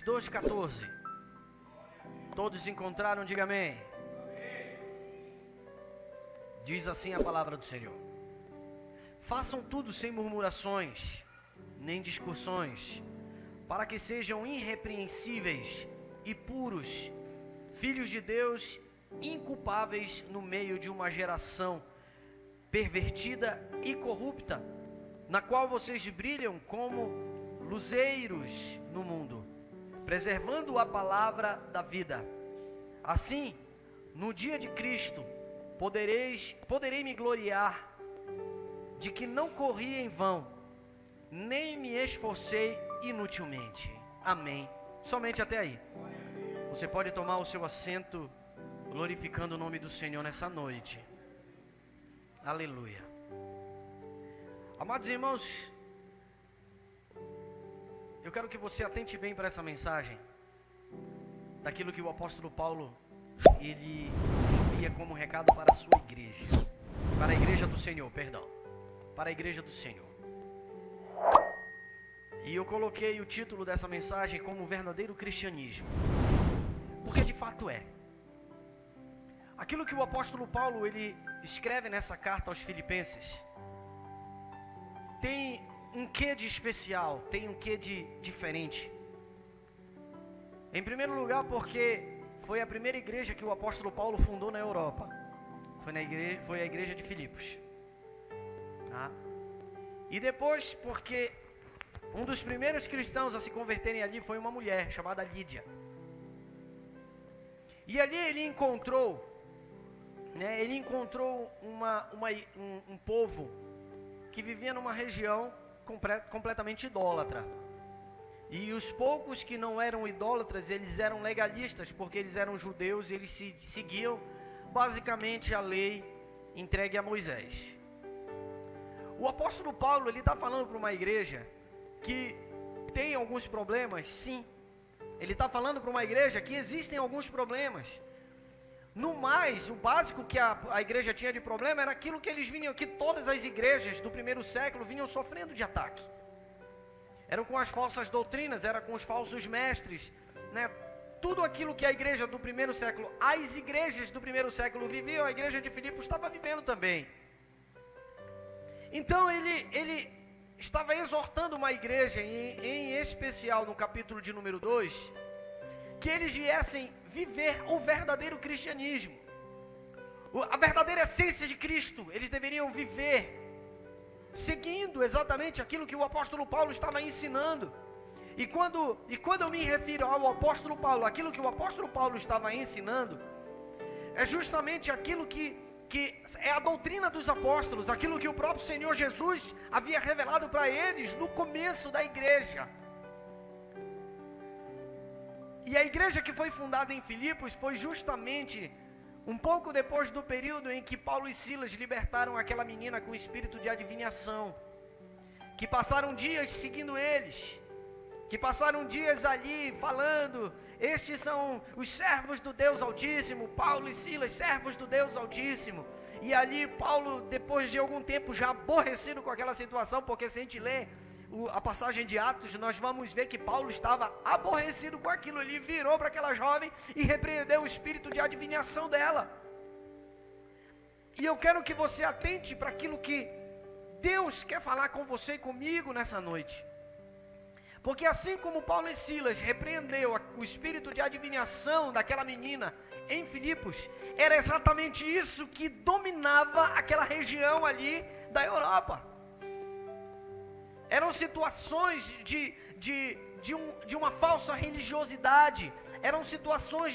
2,14. Todos encontraram, diga amém. Diz assim a palavra do Senhor: façam tudo sem murmurações, nem discussões, para que sejam irrepreensíveis e puros, filhos de Deus, inculpáveis no meio de uma geração pervertida e corrupta, na qual vocês brilham como luzeiros no mundo, preservando a palavra da vida. Assim, no dia de Cristo, poderei me gloriar de que não corri em vão, nem me esforcei inutilmente. Amém. Somente até aí. Você pode tomar o seu assento, glorificando o nome do Senhor nessa noite. Aleluia. Amados irmãos, eu quero que você atente bem para essa mensagem, daquilo que o apóstolo Paulo, ele envia como recado para a sua igreja, para a igreja do Senhor, para a igreja do Senhor. E eu coloquei o título dessa mensagem como verdadeiro cristianismo, porque de fato é. Aquilo que o apóstolo Paulo, ele escreve nessa carta aos Filipenses, tem um quê de especial, tem um quê de diferente. Em primeiro lugar, porque foi a primeira igreja que o apóstolo Paulo fundou na Europa. Foi a igreja de Filipos. Tá? E depois, porque um dos primeiros cristãos a se converterem ali foi uma mulher chamada Lídia. E ali ele encontrou, um povo que vivia numa região completamente idólatra. E os poucos que não eram idólatras, eles eram legalistas, porque eles eram judeus e eles seguiam basicamente a lei entregue a Moisés. O apóstolo Paulo, ele está falando para uma igreja que tem alguns problemas, sim. Ele está falando para uma igreja que existem alguns problemas. No mais, o básico que a igreja tinha de problema era aquilo que todas as igrejas do primeiro século vinham sofrendo de ataque. Eram com as falsas doutrinas, era com os falsos mestres, né? Tudo aquilo que a igreja do primeiro século, as igrejas do primeiro século viviam, a igreja de Filipos estava vivendo também. Então ele estava exortando uma igreja, em especial no capítulo de número 2, que eles viessem viver o verdadeiro cristianismo, a verdadeira essência de Cristo. Eles deveriam viver seguindo exatamente aquilo que o apóstolo Paulo estava ensinando. E quando eu me refiro ao apóstolo Paulo, aquilo que o apóstolo Paulo estava ensinando, é justamente aquilo que é a doutrina dos apóstolos, aquilo que o próprio Senhor Jesus havia revelado para eles no começo da igreja. E a igreja que foi fundada em Filipos foi justamente um pouco depois do período em que Paulo e Silas libertaram aquela menina com espírito de adivinhação, que passaram dias seguindo eles, que passaram dias ali falando: estes são os servos do Deus Altíssimo, Paulo e Silas, servos do Deus Altíssimo. E ali Paulo, depois de algum tempo, já aborrecido com aquela situação, porque se a gente lê a passagem de Atos, nós vamos ver que Paulo estava aborrecido com aquilo. Ele virou para aquela jovem e repreendeu o espírito de adivinhação dela. E eu quero que você atente para aquilo que Deus quer falar com você e comigo nessa noite. Porque assim como Paulo e Silas repreendeu o espírito de adivinhação daquela menina em Filipos, era exatamente isso que dominava aquela região ali da Europa. Eram situações de uma falsa religiosidade, eram situações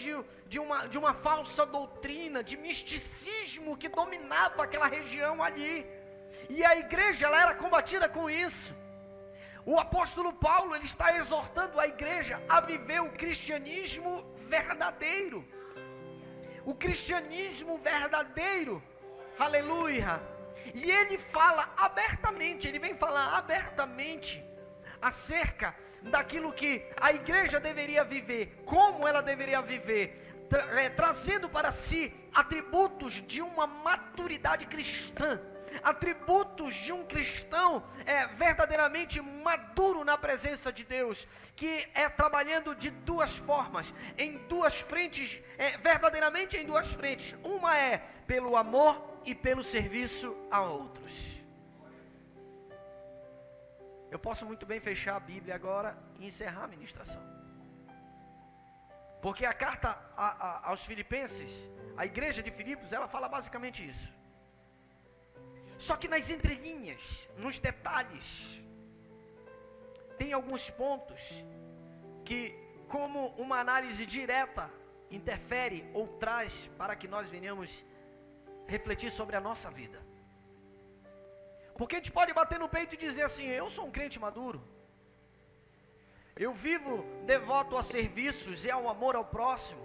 de uma falsa doutrina, de misticismo que dominava aquela região ali. E a igreja, ela era combatida com isso. O apóstolo Paulo, ele está exortando a igreja a viver o cristianismo verdadeiro. O cristianismo verdadeiro, aleluia. E ele fala abertamente, ele vem falar abertamente acerca daquilo que a igreja deveria viver, como ela deveria viver, trazendo para si atributos de uma maturidade cristã, atributos de um cristão verdadeiramente maduro na presença de Deus, que é trabalhando de duas formas, em duas frentes, verdadeiramente em duas frentes. Uma é pelo amor e pelo serviço a outros. Eu posso muito bem fechar a Bíblia agora e encerrar a ministração, porque a carta aos Filipenses, a igreja de Filipos, ela fala basicamente isso. Só que nas entrelinhas, nos detalhes, tem alguns pontos que, como uma análise direta, interfere ou traz para que nós venhamos refletir sobre a nossa vida. Porque a gente pode bater no peito e dizer assim: eu sou um crente maduro, eu vivo devoto a serviços e ao amor ao próximo,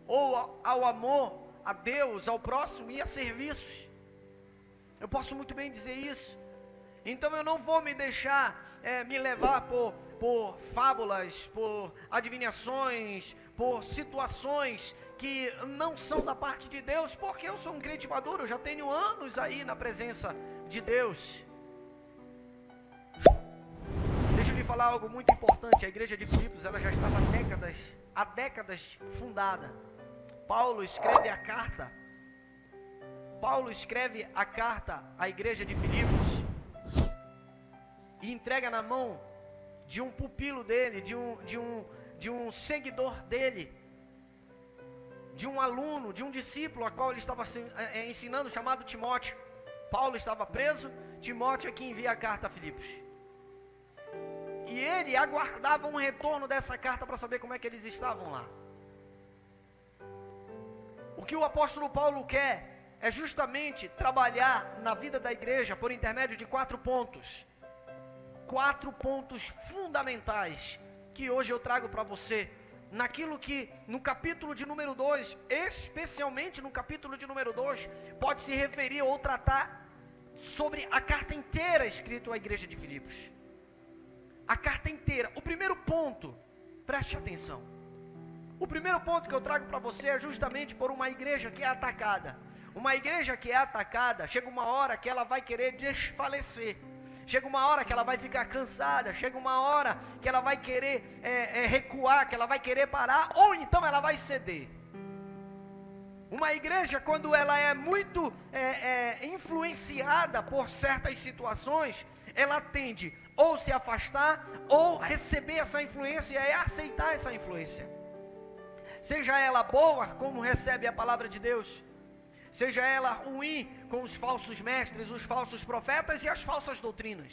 ou ao amor a Deus, ao próximo e a serviços. Eu posso muito bem dizer isso. Então eu não vou me deixar me levar por fábulas, por adivinhações, por situações que não são da parte de Deus, porque eu sou um crente maduro, eu já tenho anos aí na presença de Deus. Deixa eu lhe falar algo muito importante. A igreja de Filipos, ela já estava há décadas fundada. Paulo escreve a carta à igreja de Filipos e entrega na mão de um pupilo dele, de um seguidor dele, de um aluno, de um discípulo a qual ele estava ensinando, chamado Timóteo. Paulo estava preso, Timóteo é que envia a carta a Filipos. E ele aguardava um retorno dessa carta para saber como é que eles estavam lá. O que o apóstolo Paulo quer é justamente trabalhar na vida da igreja por intermédio de 4 pontos. 4 pontos fundamentais que hoje eu trago para você, naquilo que no capítulo de número 2, especialmente no capítulo de número 2, pode se referir ou tratar sobre a carta inteira escrita à igreja de Filipos. A carta inteira. O primeiro ponto, preste atenção. O primeiro ponto que eu trago para você é justamente por uma igreja que é atacada. Uma igreja que é atacada, chega uma hora que ela vai querer desfalecer. Chega uma hora que ela vai ficar cansada. Chega uma hora que ela vai querer recuar, que ela vai querer parar, ou então ela vai ceder. Uma igreja, quando ela é muito influenciada por certas situações, ela tende ou se afastar, ou receber essa influência e aceitar essa influência. Seja ela boa, como recebe a palavra de Deus, seja ela ruim, com os falsos mestres, os falsos profetas e as falsas doutrinas.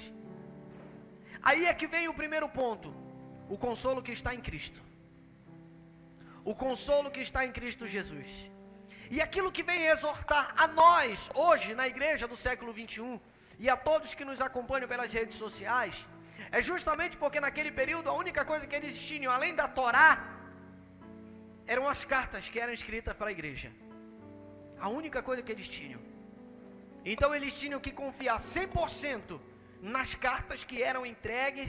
Aí é que vem o primeiro ponto: o consolo que está em Cristo. O consolo que está em Cristo Jesus. E aquilo que vem exortar a nós, hoje, na igreja do século 21, e a todos que nos acompanham pelas redes sociais, é justamente porque naquele período a única coisa que eles tinham, além da Torá, eram as cartas que eram escritas para a igreja. A única coisa que eles tinham. Então eles tinham que confiar 100% nas cartas que eram entregues,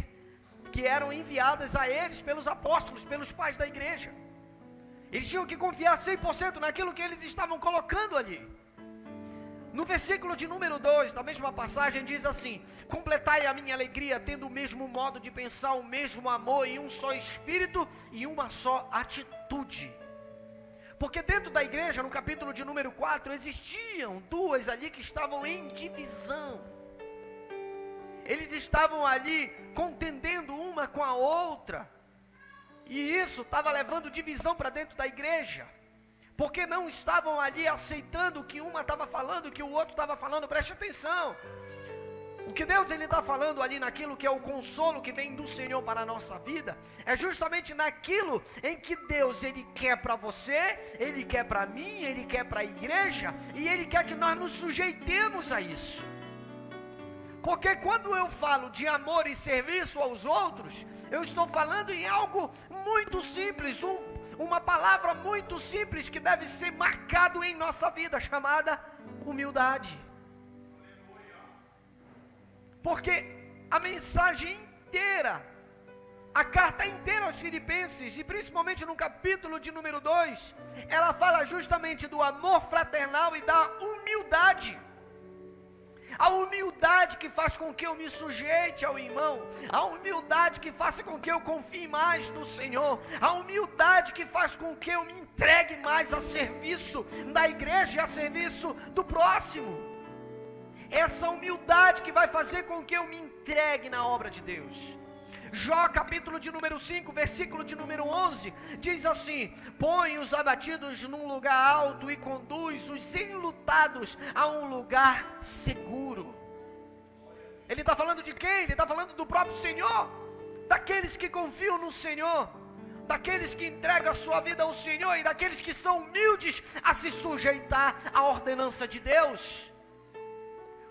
que eram enviadas a eles pelos apóstolos, pelos pais da igreja. Eles tinham que confiar 100% naquilo que eles estavam colocando ali. No versículo de número 2, da mesma passagem, diz assim: completai a minha alegria, tendo o mesmo modo de pensar, o mesmo amor, e um só espírito, e uma só atitude. Porque dentro da igreja, no capítulo de número 4, existiam duas ali que estavam em divisão. Eles estavam ali contendendo uma com a outra. E isso estava levando divisão para dentro da igreja. Porque não estavam ali aceitando o que uma estava falando, o que o outro estava falando. Preste atenção. O que Deus está falando ali naquilo que é o consolo que vem do Senhor para a nossa vida, é justamente naquilo em que Deus, Ele quer para você, Ele quer para mim, Ele quer para a igreja, e Ele quer que nós nos sujeitemos a isso. Porque quando eu falo de amor e serviço aos outros, eu estou falando em algo muito simples, uma palavra muito simples que deve ser marcado em nossa vida, chamada humildade. Porque a mensagem inteira A carta inteira aos Filipenses, e principalmente no capítulo de número 2, ela fala justamente do amor fraternal e da humildade. A humildade que faz com que eu me sujeite ao irmão, a humildade que faça com que eu confie mais no Senhor, a humildade que faz com que eu me entregue mais a serviço da igreja e a serviço do próximo. Essa humildade que vai fazer com que eu me entregue na obra de Deus. Jó, capítulo de número 5, versículo de número 11, diz assim: põe os abatidos num lugar alto e conduz os enlutados a um lugar seguro. Ele está falando de quem? Ele está falando do próprio Senhor, daqueles que confiam no Senhor, daqueles que entregam a sua vida ao Senhor e daqueles que são humildes a se sujeitar à ordenança de Deus.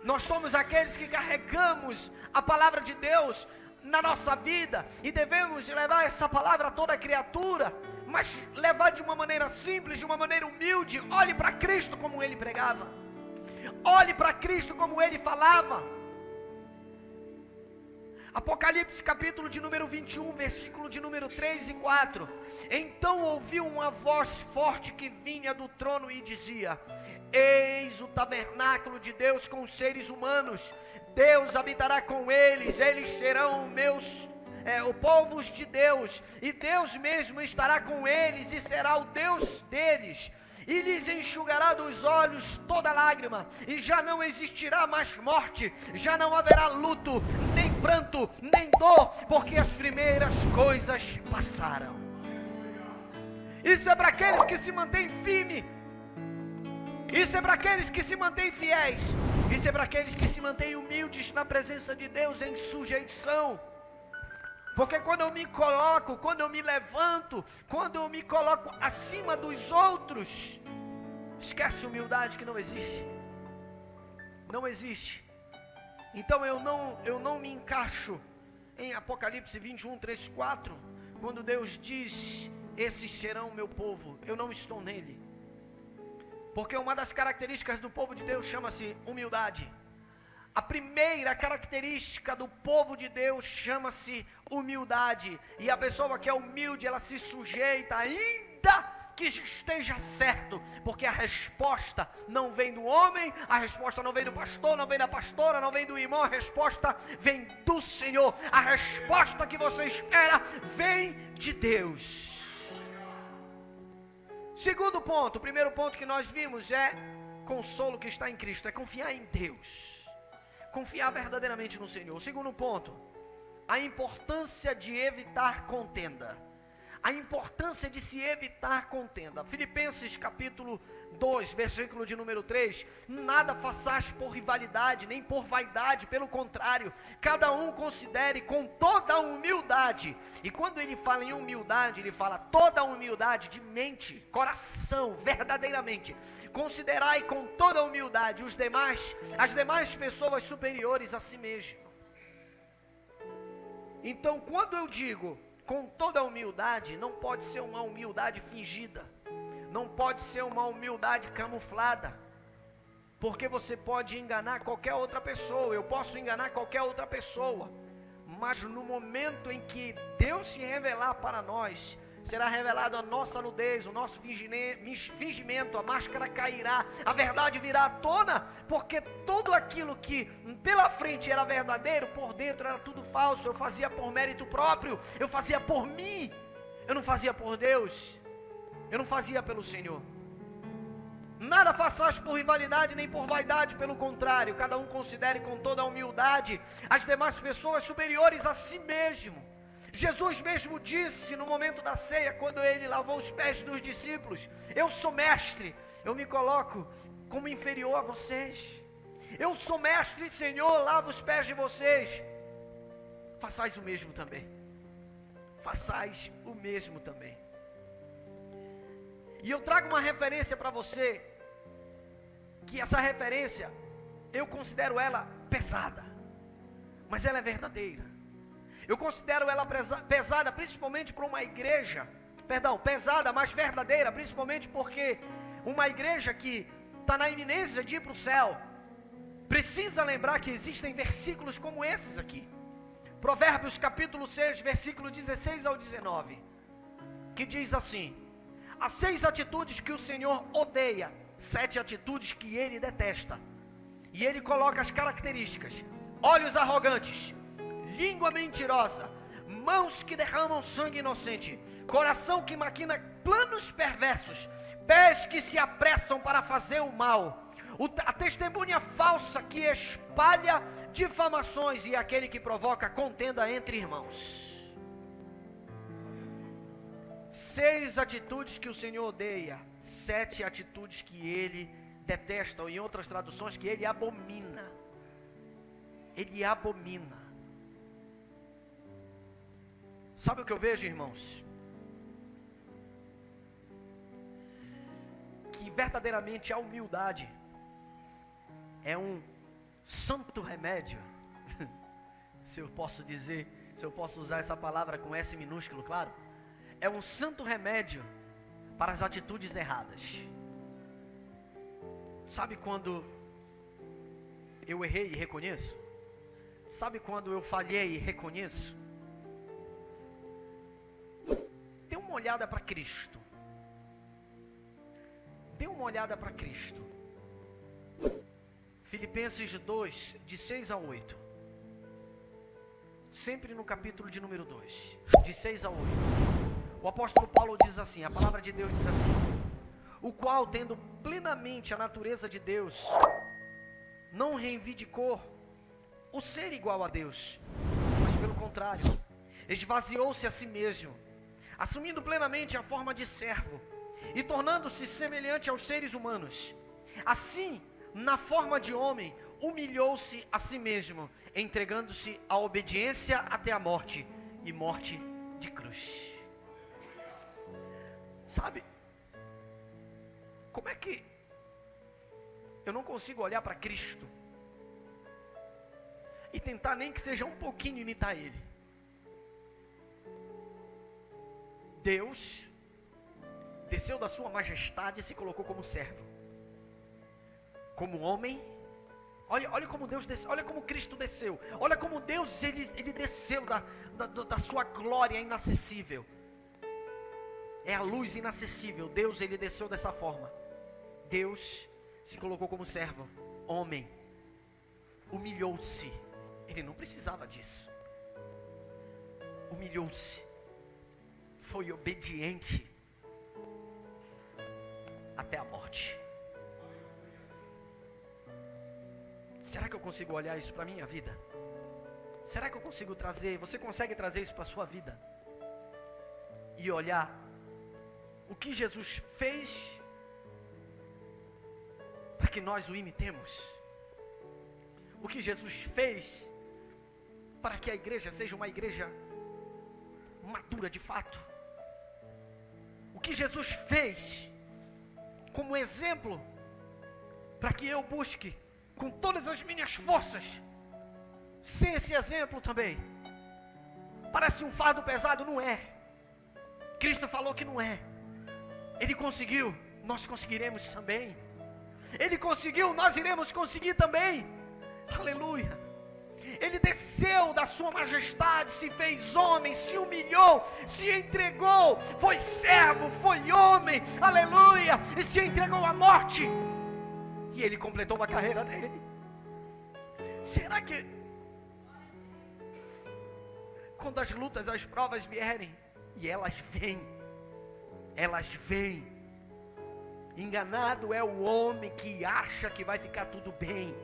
Nós somos aqueles que carregamos a palavra de Deus na nossa vida, e devemos levar essa palavra a toda criatura, mas levar de uma maneira simples, de uma maneira humilde. Olhe para Cristo como Ele pregava, olhe para Cristo como Ele falava. Apocalipse capítulo de número 21, versículo de número 3 e 4. Então ouvi uma voz forte que vinha do trono e dizia: eis o tabernáculo de Deus com os seres humanos, Deus habitará com eles, eles serão o povo de Deus, e Deus mesmo estará com eles e será o Deus deles, e lhes enxugará dos olhos toda lágrima, e já não existirá mais morte, já não haverá luto, nem pranto, nem dor, porque as primeiras coisas passaram. Isso é para aqueles que se mantêm firmes, isso é para aqueles que se mantêm fiéis, isso é para aqueles que se mantêm humildes na presença de Deus, em sujeição. Porque quando eu me coloco, quando eu me levanto, quando eu me coloco acima dos outros, esquece humildade, que não existe. Não existe. Então eu não me encaixo em Apocalipse 21, 3, 4, quando Deus diz: esses serão meu povo. Eu não estou nele. Porque uma das características do povo de Deus chama-se humildade. A primeira característica do povo de Deus chama-se humildade. E a pessoa que é humilde, ela se sujeita, ainda que esteja certo. Porque a resposta não vem do homem, a resposta não vem do pastor, não vem da pastora, não vem do irmão. A resposta vem do Senhor. A resposta que você espera vem de Deus. Segundo ponto, o primeiro ponto que nós vimos é consolo que está em Cristo, é confiar em Deus, confiar verdadeiramente no Senhor. O segundo ponto, a importância de evitar contenda, a importância de se evitar contenda. Filipenses capítulo 2, versículo de número 3, nada façais por rivalidade, nem por vaidade, pelo contrário, cada um considere com toda a humildade. E quando ele fala em humildade, ele fala toda a humildade de mente, coração, verdadeiramente. Considerai com toda a humildade as demais pessoas superiores a si mesmo. Então, quando eu digo com toda a humildade, não pode ser uma humildade fingida, não pode ser uma humildade camuflada, porque você pode enganar qualquer outra pessoa, eu posso enganar qualquer outra pessoa, mas no momento em que Deus se revelar para nós, será revelado a nossa nudez, o nosso fingimento, a máscara cairá, a verdade virá à tona, porque tudo aquilo que pela frente era verdadeiro, por dentro era tudo falso. Eu fazia por mérito próprio, eu fazia por mim, eu não fazia por Deus, eu não fazia pelo Senhor. Nada façais por rivalidade nem por vaidade, pelo contrário, cada um considere com toda a humildade as demais pessoas superiores a si mesmo. Jesus mesmo disse no momento da ceia, quando ele lavou os pés dos discípulos: eu sou mestre, eu me coloco como inferior a vocês. Eu sou mestre, Senhor, lavo os pés de vocês. Façais o mesmo também. Façais o mesmo também. E eu trago uma referência para você, que essa referência, eu considero ela pesada, mas ela é verdadeira. Eu considero ela pesada, principalmente para uma igreja, pesada, mas verdadeira, principalmente porque uma igreja que está na iminência de ir para o céu, precisa lembrar que existem versículos como esses aqui. Provérbios capítulo 6, versículo 16 ao 19, que diz assim: há 6 atitudes que o Senhor odeia, 7 atitudes que Ele detesta. E Ele coloca as características: olhos arrogantes, língua mentirosa, mãos que derramam sangue inocente, coração que maquina planos perversos, pés que se apressam para fazer o mal, a testemunha falsa que espalha difamações e aquele que provoca contenda entre irmãos. 6 atitudes que o Senhor odeia, 7 atitudes que Ele detesta, ou em outras traduções, que Ele abomina. Ele abomina. Sabe o que eu vejo, irmãos? Que verdadeiramente a humildade é um santo remédio, se eu posso dizer, se eu posso usar essa palavra com S minúsculo, claro, é um santo remédio para as atitudes erradas. Sabe quando eu errei e reconheço? Sabe quando eu falhei e reconheço? Dê uma olhada para Cristo. Dê uma olhada para Cristo. Filipenses 2, de 6 a 8. Sempre no capítulo de número 2, de 6 a 8. O apóstolo Paulo diz assim, a palavra de Deus diz assim: o qual, tendo plenamente a natureza de Deus, não reivindicou o ser igual a Deus, mas pelo contrário, esvaziou-se a si mesmo, assumindo plenamente a forma de servo, e tornando-se semelhante aos seres humanos. Assim, na forma de homem, humilhou-se a si mesmo, entregando-se à obediência até a morte, e morte de cruz. Sabe, como é que eu não consigo olhar para Cristo e tentar nem que seja um pouquinho imitar Ele? Deus desceu da sua majestade e se colocou como servo, como homem. Olha como Deus desceu, olha como Cristo desceu, olha como Deus ele desceu da sua glória inacessível. É a luz inacessível. Deus, ele desceu dessa forma. Deus se colocou como servo, homem, humilhou-se. Ele não precisava disso. Humilhou-se, foi obediente até a morte. Será que eu consigo olhar isso para a minha vida? Será que eu consigo trazer, você consegue trazer isso para a sua vida? E olhar o que Jesus fez para que nós o imitemos? O que Jesus fez para que a igreja seja uma igreja madura de fato? O que Jesus fez como exemplo para que eu busque com todas as minhas forças ser esse exemplo também? Parece um fardo pesado, não é. Cristo falou que não é. Ele conseguiu, nós conseguiremos também. Ele conseguiu, nós iremos conseguir também. Aleluia. Ele desceu da sua majestade, se fez homem, se humilhou, se entregou, foi servo, foi homem, aleluia, e se entregou à morte. E ele completou a carreira dele. Será que quando as lutas, as provas vierem, e elas vêm, enganado é o homem que acha que vai ficar tudo bem.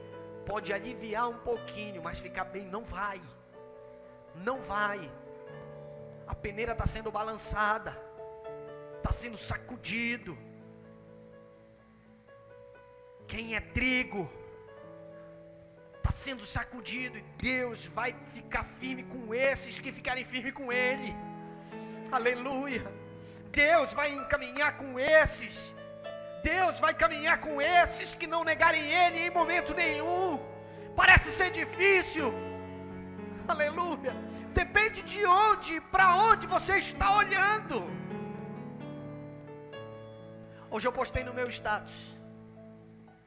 Pode aliviar um pouquinho, mas ficar bem não vai. Não vai. A peneira está sendo balançada, está sendo sacudido. Quem é trigo está sendo sacudido, e Deus vai ficar firme com esses que ficarem firmes com Ele. Aleluia. Deus vai encaminhar com esses. Deus vai caminhar com esses que não negarem Ele em momento nenhum. Parece ser difícil. Aleluia. Depende de onde, para onde você está olhando. Hoje eu postei no meu status: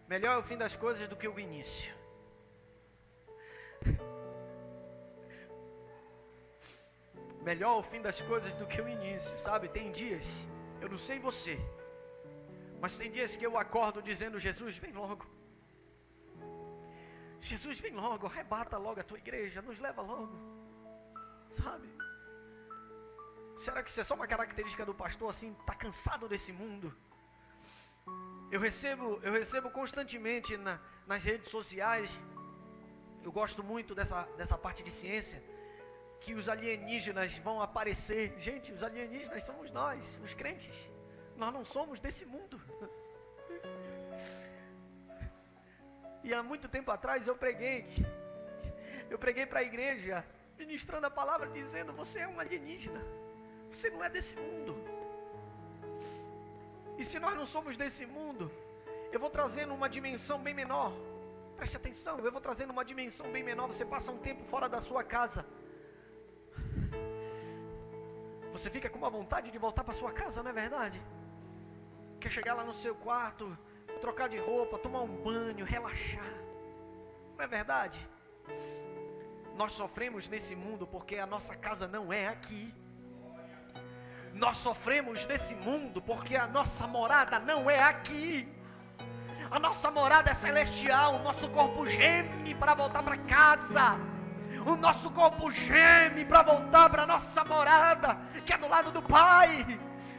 melhor é o fim das coisas do que o início. Melhor o fim das coisas do que o início, sabe? Tem dias, eu não sei você, mas tem dias que eu acordo dizendo: Jesus, vem logo. Jesus, vem logo, arrebata logo a tua igreja, nos leva logo, sabe? Será que isso é só uma característica do pastor, assim, tá cansado desse mundo? Eu recebo constantemente nas redes sociais, eu gosto muito dessa parte de ciência, que os alienígenas vão aparecer. Gente, os alienígenas somos nós, os crentes. Nós não somos desse mundo. E há muito tempo atrás eu preguei para a igreja, ministrando a palavra, dizendo: você é um alienígena, você não é desse mundo. E se nós não somos desse mundo, eu vou trazendo uma dimensão bem menor. Preste atenção, eu vou trazendo uma dimensão bem menor. Você passa um tempo fora da sua casa, você fica com uma vontade de voltar para sua casa, não é verdade? Quer chegar lá no seu quarto, trocar de roupa, tomar um banho, relaxar, não é verdade? Nós sofremos nesse mundo porque a nossa casa não é aqui. Nós sofremos nesse mundo porque a nossa morada não é aqui. A nossa morada é celestial. O nosso corpo geme para voltar para casa. O nosso corpo geme para voltar para a nossa morada, que é do lado do Pai.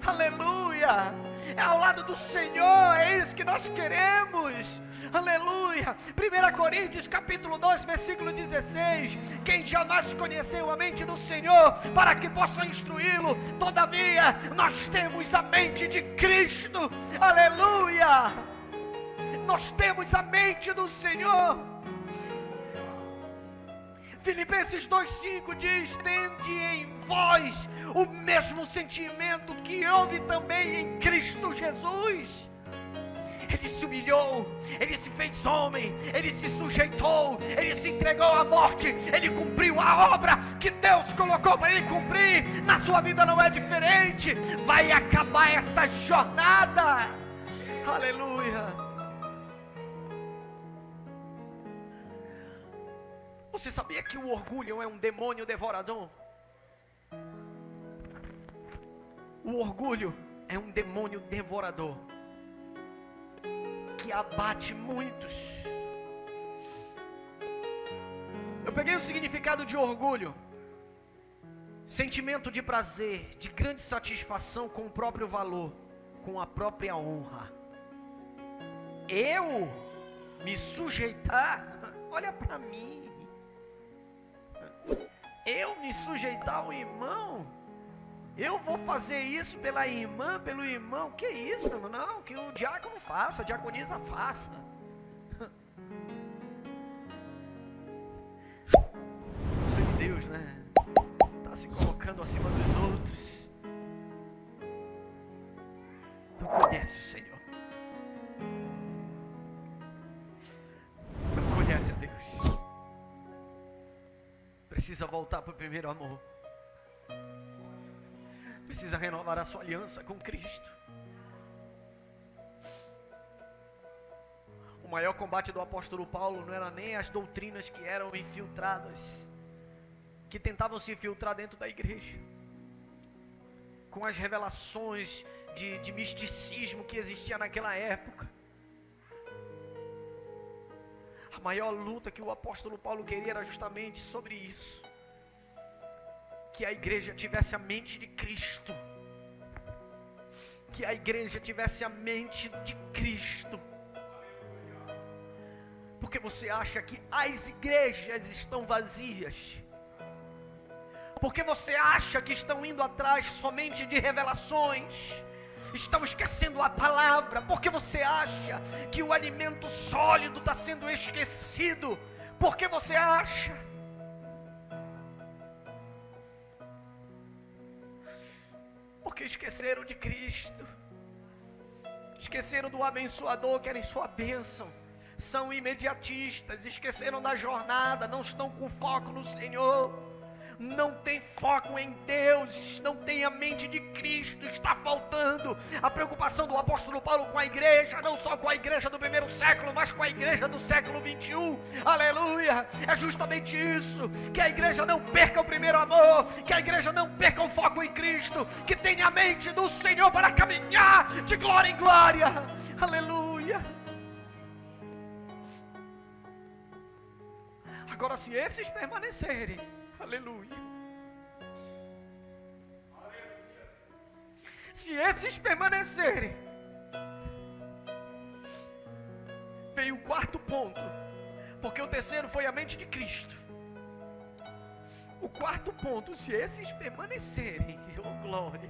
Aleluia. É ao lado do Senhor. É isso que nós queremos. Aleluia. 1 Coríntios capítulo 2 versículo 16: quem jamais conheceu a mente do Senhor para que possa instruí-lo? Todavia nós temos a mente de Cristo. Aleluia. Nós temos a mente do Senhor. Filipenses 2,5 diz: tende em vós o mesmo sentimento que houve também em Cristo Jesus. Ele se humilhou, ele se fez homem, ele se sujeitou, ele se entregou à morte, ele cumpriu a obra que Deus colocou para ele cumprir. Na sua vida não é diferente. Vai acabar essa jornada. Aleluia. Você sabia que o orgulho é um demônio devorador? O orgulho é um demônio devorador que abate muitos. Eu peguei o significado de orgulho: sentimento de prazer, de grande satisfação com o próprio valor, com a própria honra. Eu me sujeitar, olha para mim, eu me sujeitar ao irmão, eu vou fazer isso pela irmã, pelo irmão. Que isso, meu irmão? Não, que o diácono faça, a diaconisa faça. Você de Deus, né? Está se colocando acima dos outros. Não conhece o Senhor. Não conhece a Deus. Precisa voltar para o primeiro amor. Precisa renovar a sua aliança com Cristo. O maior combate do apóstolo Paulo não era nem as doutrinas que eram infiltradas, que tentavam se infiltrar dentro da igreja, com as revelações de misticismo que existia naquela época. A maior luta que o apóstolo Paulo queria era justamente sobre isso: que a igreja tivesse a mente de Cristo. Que a igreja tivesse a mente de Cristo. Porque você acha que as igrejas estão vazias? Porque você acha que estão indo atrás somente de revelações? Estão esquecendo a palavra? Porque você acha que o alimento sólido está sendo esquecido? Porque você acha? Porque esqueceram de Cristo, esqueceram do abençoador, querem sua bênção, são imediatistas, esqueceram da jornada, não estão com foco no Senhor. não tem foco em Deus, não tem a mente de Cristo, está faltando a preocupação do apóstolo Paulo com a igreja, não só com a igreja do primeiro século, mas com a igreja do século 21, aleluia, é justamente isso, que a igreja não perca o primeiro amor, que a igreja não perca o foco em Cristo, que tenha a mente do Senhor para caminhar de glória em glória, aleluia. Agora, se esses permanecerem, aleluia. Se esses permanecerem, veio o quarto ponto, porque o terceiro foi a mente de Cristo. O quarto ponto, se esses permanecerem, oh glória,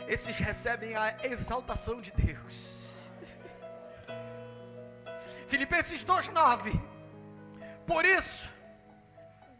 esses recebem a exaltação de Deus. Filipenses 2:9. Por isso,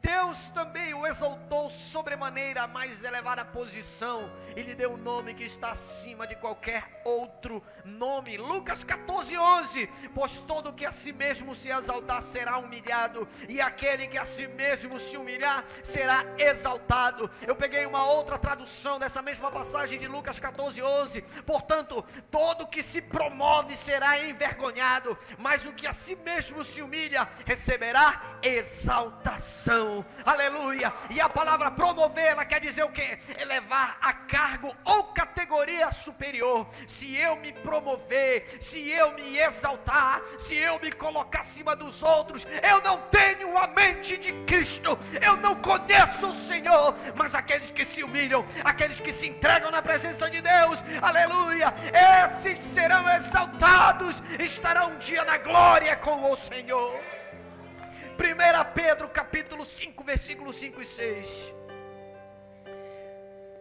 Deus também o exaltou sobremaneira a mais elevada posição e lhe deu um nome que está acima de qualquer outro nome. Lucas 14:11. Pois todo que a si mesmo se exaltar será humilhado, e aquele que a si mesmo se humilhar será exaltado. Eu peguei uma outra tradução dessa mesma passagem de Lucas 14:11. Portanto, todo que se promove será envergonhado, mas o que a si mesmo se humilha receberá exaltação. Aleluia. E a palavra promover, ela quer dizer o quê? Elevar a cargo ou categoria superior. Se eu me promover, se eu me exaltar, se eu me colocar acima dos outros, eu não tenho a mente de Cristo, eu não conheço o Senhor. Mas aqueles que se humilham, aqueles que se entregam na presença de Deus, aleluia, esses serão exaltados, estarão um dia na glória com o Senhor. 1 Pedro capítulo 5, versículos 5 e 6.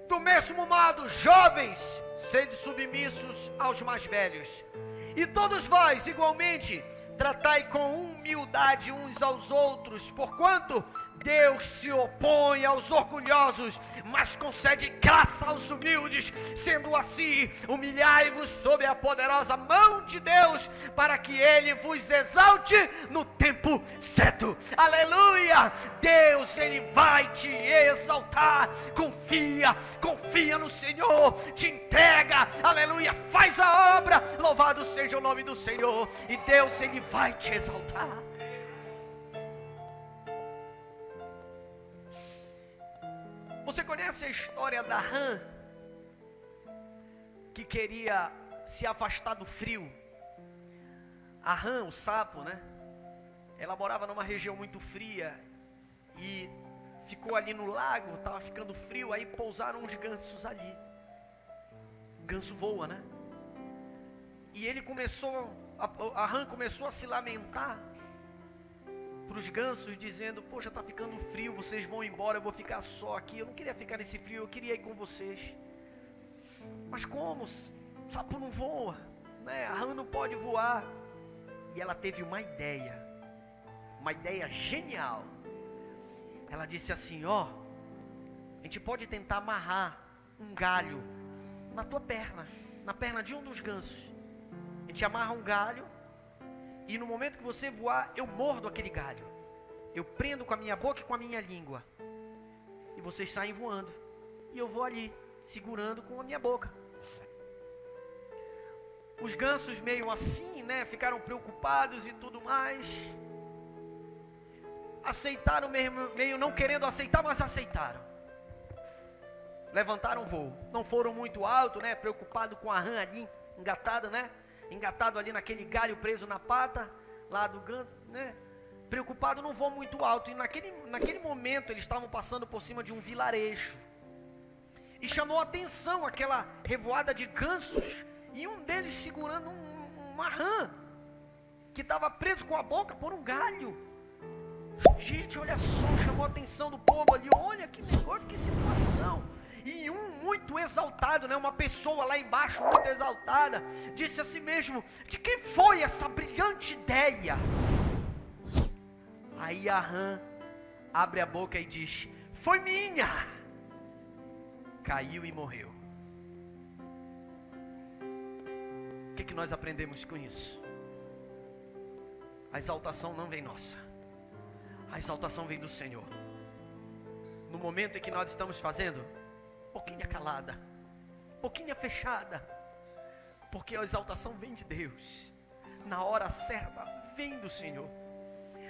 Do mesmo modo, jovens, sede submissos aos mais velhos, e todos vós, igualmente, tratai com humildade uns aos outros, porquanto Deus se opõe aos orgulhosos, mas concede graça aos humildes. Sendo assim, humilhai-vos sob a poderosa mão de Deus, para que Ele vos exalte no tempo certo. Aleluia! Deus, Ele vai te exaltar. Confia no Senhor, te entrega, aleluia, faz a obra, louvado seja o nome do Senhor, e Deus, Ele vai te exaltar. Você conhece a história da rã, que queria se afastar do frio? A rã, o sapo, né? Ela morava numa região muito fria e ficou ali no lago, estava ficando frio, aí pousaram uns gansos ali. O ganso voa, né? E ele a rã começou a se lamentar para os gansos, dizendo: poxa, está ficando frio, vocês vão embora, eu vou ficar só aqui. Eu não queria ficar nesse frio, eu queria ir com vocês. Mas como? O sapo não voa, né? A rã não pode voar. E ela teve uma ideia genial. Ela disse assim: ó, a gente pode tentar amarrar um galho na tua perna, na perna de um dos gansos. A gente amarra um galho, e no momento que você voar, eu mordo aquele galho. Eu prendo com a minha boca e com a minha língua. E vocês saem voando. E eu vou ali, segurando com a minha boca. Os gansos meio assim, né? Ficaram preocupados e tudo mais. Aceitaram mesmo, meio não querendo aceitar, mas aceitaram. Levantaram o voo. Não foram muito alto, né? Preocupado com a rã ali, engatada, né? Engatado ali naquele galho preso na pata, lá do ganso, né? Preocupado, não vou muito alto. E naquele momento eles estavam passando por cima de um vilarejo. E chamou a atenção aquela revoada de gansos, e um deles segurando uma rã, que estava preso com a boca por um galho. Gente, olha só, chamou a atenção do povo ali. Olha que negócio, que situação. E um muito exaltado, né, uma pessoa lá embaixo muito exaltada, disse a si mesmo: de quem foi essa brilhante ideia? Aí a rã abre a boca e diz: foi minha. Caiu e morreu. O que nós aprendemos com isso? A exaltação não vem nossa. A exaltação vem do Senhor. No momento em que nós estamos fazendo, pouquinha calada, pouquinha fechada, porque a exaltação vem de Deus. Na hora certa, vem do Senhor.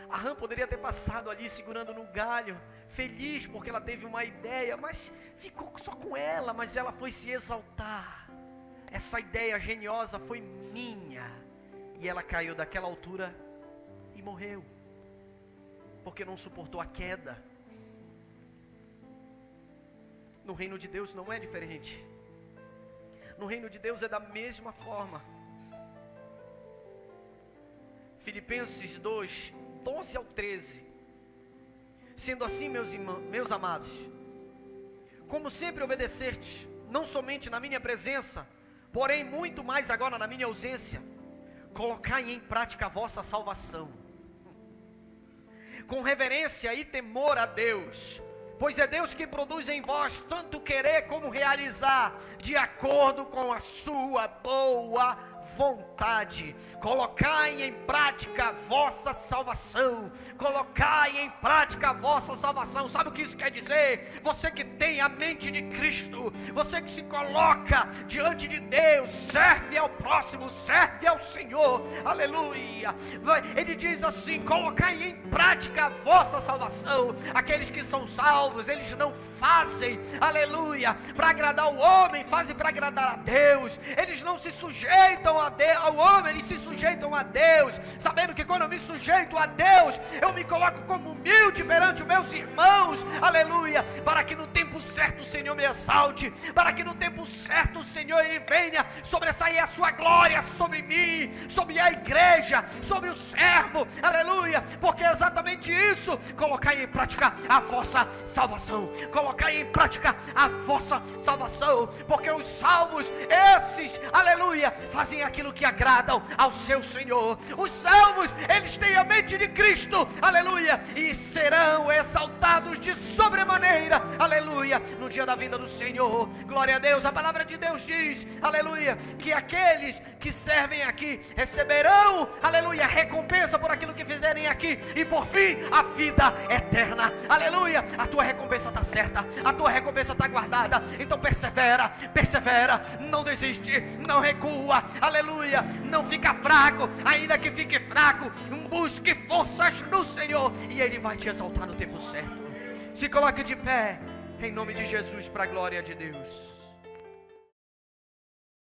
A rã poderia ter passado ali segurando no galho, feliz porque ela teve uma ideia, mas ficou só com ela, mas ela foi se exaltar. Essa ideia geniosa foi minha, e ela caiu daquela altura e morreu, porque não suportou a queda. No reino de Deus não é diferente. No reino de Deus é da mesma forma. Filipenses 2, 12 ao 13. Sendo assim, meus amados, como sempre obedecestes, não somente na minha presença, porém muito mais agora na minha ausência, colocai em prática a vossa salvação, com reverência e temor a Deus, pois é Deus que produz em vós tanto querer como realizar, de acordo com a sua boa vontade. Colocai em prática a vossa salvação. Colocai em prática a vossa salvação. Sabe o que isso quer dizer? Você que tem a mente de Cristo, você que se coloca diante de Deus, serve ao próximo, serve ao Senhor, aleluia. Ele diz assim: colocai em prática a vossa salvação. Aqueles que são salvos, eles não fazem, aleluia, para agradar o homem, fazem para agradar a Deus. Eles não se sujeitam ao homem, eles se sujeitam a Deus, sabendo que quando eu me sujeito a Deus, eu me coloco como humilde perante os meus irmãos, aleluia, para que no tempo certo o Senhor me exalte, para que no tempo certo o Senhor ele venha sobressair a sua glória sobre mim, sobre a igreja, sobre o servo, aleluia, porque é exatamente isso. Colocai em prática a vossa salvação, colocai em prática a vossa salvação, porque os salvos, esses, aleluia, fazem aquilo que agradam ao seu Senhor. Os salvos, eles têm a mente de Cristo, aleluia, e serão exaltados de sobremaneira, aleluia, no dia da vinda do Senhor. Glória a Deus. A palavra de Deus diz, aleluia, que aqueles que servem aqui receberão, aleluia, recompensa por aquilo que fizerem aqui, e por fim a vida eterna, aleluia. A tua recompensa está certa, a tua recompensa está guardada. Então persevera, não desiste, não recua, aleluia, não fica fraco, ainda que fique fraco, busque forças no Senhor, e Ele vai te exaltar no tempo certo. Se coloque de pé, em nome de Jesus, para a glória de Deus.